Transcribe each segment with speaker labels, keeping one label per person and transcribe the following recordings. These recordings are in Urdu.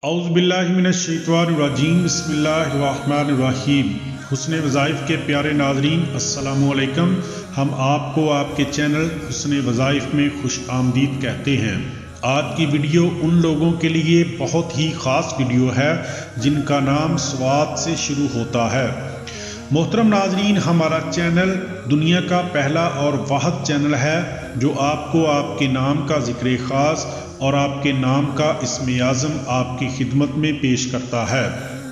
Speaker 1: اعوذ باللہ من الشیطان الرجیم بسم اللہ الرحمن الرحیم۔ حسن وظائف کے پیارے ناظرین السلام علیکم۔ ہم آپ کو آپ کے چینل حسن وظائف میں خوش آمدید کہتے ہیں۔ آج کی ویڈیو ان لوگوں کے لیے بہت ہی خاص ویڈیو ہے جن کا نام سواد سے شروع ہوتا ہے۔ محترم ناظرین، ہمارا چینل دنیا کا پہلا اور واحد چینل ہے جو آپ کو آپ کے نام کا ذکر خاص اور آپ کے نام کا اسم اعظم آپ کی خدمت میں پیش کرتا ہے۔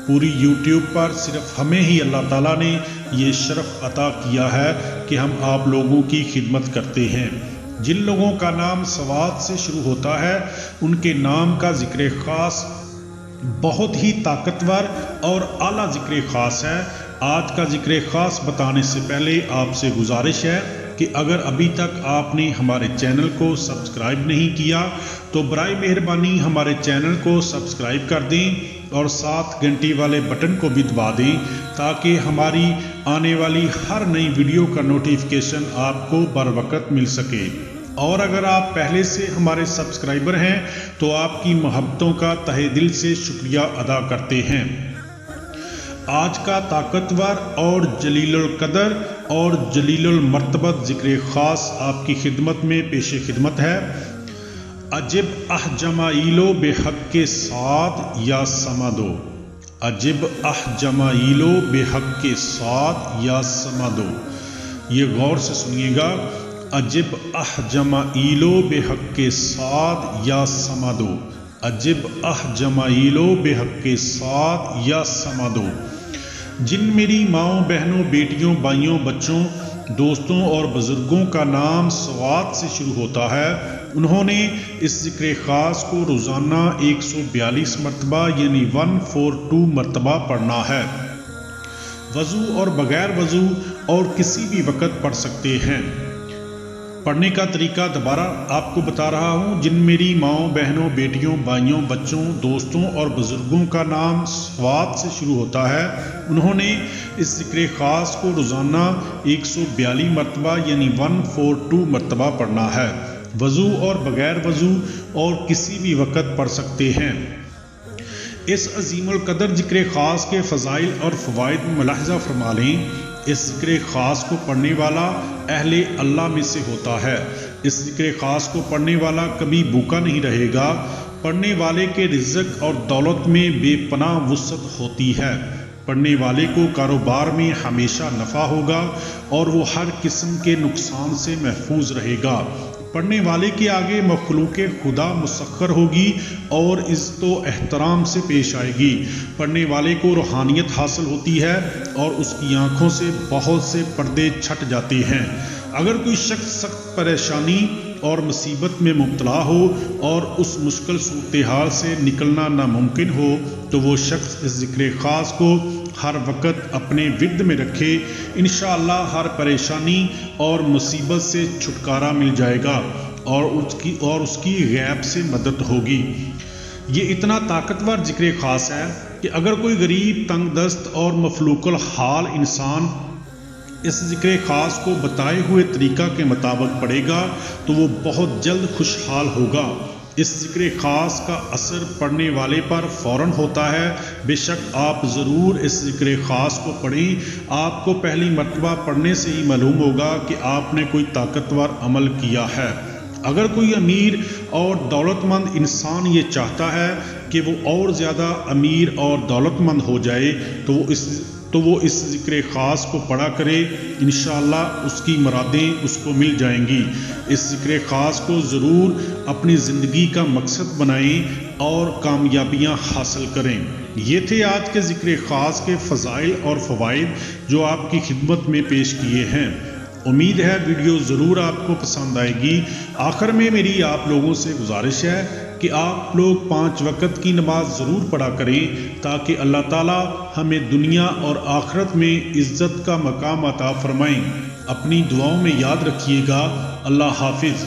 Speaker 1: پوری یوٹیوب پر صرف ہمیں ہی اللہ تعالیٰ نے یہ شرف عطا کیا ہے کہ ہم آپ لوگوں کی خدمت کرتے ہیں۔ جن لوگوں کا نام سواد سے شروع ہوتا ہے ان کے نام کا ذکر خاص بہت ہی طاقتور اور اعلیٰ ذکر خاص ہے۔ آج کا ذکر خاص بتانے سے پہلے آپ سے گزارش ہے کہ اگر ابھی تک آپ نے ہمارے چینل کو سبسکرائب نہیں کیا تو برائے مہربانی ہمارے چینل کو سبسکرائب کر دیں اور ساتھ گھنٹی والے بٹن کو بھی دبا دیں تاکہ ہماری آنے والی ہر نئی ویڈیو کا نوٹیفیکیشن آپ کو بر وقت مل سکے۔ اور اگر آپ پہلے سے ہمارے سبسکرائبر ہیں تو آپ کی محبتوں کا تہہ دل سے شکریہ ادا کرتے ہیں۔ آج کا طاقتور اور جلیل القدر اور جلیل المرتبت ذکر خاص آپ کی خدمت میں پیش خدمت ہے۔ عجب جمائیلو بے حق کے ساتھ یا سمادو، عجب جمائیلو بے حق کے ساتھ یا سمادو۔ یہ غور سے سنیے گا، عجب جمائیلو بے حق کے ساتھ یا سمادو، عجب جمائیلو بے حق کے ساتھ یا سمادو۔ جن میری ماؤں بہنوں بیٹیوں بھائیوں بچوں دوستوں اور بزرگوں کا نام سواد سے شروع ہوتا ہے انہوں نے اس ذکر خاص کو روزانہ 142 مرتبہ یعنی 142 مرتبہ پڑھنا ہے۔ وضو اور بغیر وضو اور کسی بھی وقت پڑھ سکتے ہیں۔ پڑھنے کا طریقہ دوبارہ آپ کو بتا رہا ہوں۔ جن میری ماؤں بہنوں بیٹیوں بھائیوں بچوں دوستوں اور بزرگوں کا نام سواد سے شروع ہوتا ہے انہوں نے اس ذکر خاص کو روزانہ 142 مرتبہ یعنی 142 مرتبہ پڑھنا ہے۔ وضو اور بغیر وضو اور کسی بھی وقت پڑھ سکتے ہیں۔ اس عظیم القدر ذکر خاص کے فضائل اور فوائد میں ملاحظہ فرما لیں۔ اس ذکر خاص کو پڑھنے والا اہل اللہ میں سے ہوتا ہے۔ اس ذکر خاص کو پڑھنے والا کبھی بھوکا نہیں رہے گا۔ پڑھنے والے کے رزق اور دولت میں بے پناہ وسعت ہوتی ہے۔ پڑھنے والے کو کاروبار میں ہمیشہ نفع ہوگا اور وہ ہر قسم کے نقصان سے محفوظ رہے گا۔ پڑھنے والے کے آگے مخلوق خدا مسخر ہوگی اور عزت و احترام سے پیش آئے گی۔ پڑھنے والے کو روحانیت حاصل ہوتی ہے اور اس کی آنکھوں سے بہت سے پردے چھٹ جاتے ہیں۔ اگر کوئی شخص سخت پریشانی اور مصیبت میں مبتلا ہو اور اس مشکل صورتحال سے نکلنا ناممکن ہو تو وہ شخص اس ذکر خاص کو ہر وقت اپنے ورد میں رکھے، انشاءاللہ ہر پریشانی اور مصیبت سے چھٹکارا مل جائے گا اور اس کی غیب سے مدد ہوگی۔ یہ اتنا طاقتور ذکر خاص ہے کہ اگر کوئی غریب تنگ دست اور مفلوق الحال انسان اس ذکر خاص کو بتائے ہوئے طریقہ کے مطابق پڑھے گا تو وہ بہت جلد خوشحال ہوگا۔ اس ذکر خاص کا اثر پڑھنے والے پر فوراً ہوتا ہے۔ بے شک آپ ضرور اس ذکر خاص کو پڑھیں۔ آپ کو پہلی مرتبہ پڑھنے سے ہی معلوم ہوگا کہ آپ نے کوئی طاقتور عمل کیا ہے۔ اگر کوئی امیر اور دولت مند انسان یہ چاہتا ہے کہ وہ اور زیادہ امیر اور دولت مند ہو جائے تو وہ اس ذکر خاص کو پڑھا کرے، انشاءاللہ اس کی مرادیں اس کو مل جائیں گی۔ اس ذکر خاص کو ضرور اپنی زندگی کا مقصد بنائیں اور کامیابیاں حاصل کریں۔ یہ تھے آج کے ذکر خاص کے فضائل اور فوائد جو آپ کی خدمت میں پیش کیے ہیں۔ امید ہے ویڈیو ضرور آپ کو پسند آئے گی۔ آخر میں میری آپ لوگوں سے گزارش ہے کہ آپ لوگ 5 وقت کی نماز ضرور پڑھا کریں تاکہ اللہ تعالیٰ ہمیں دنیا اور آخرت میں عزت کا مقام عطا فرمائیں۔ اپنی دعاؤں میں یاد رکھیے گا۔ اللہ حافظ۔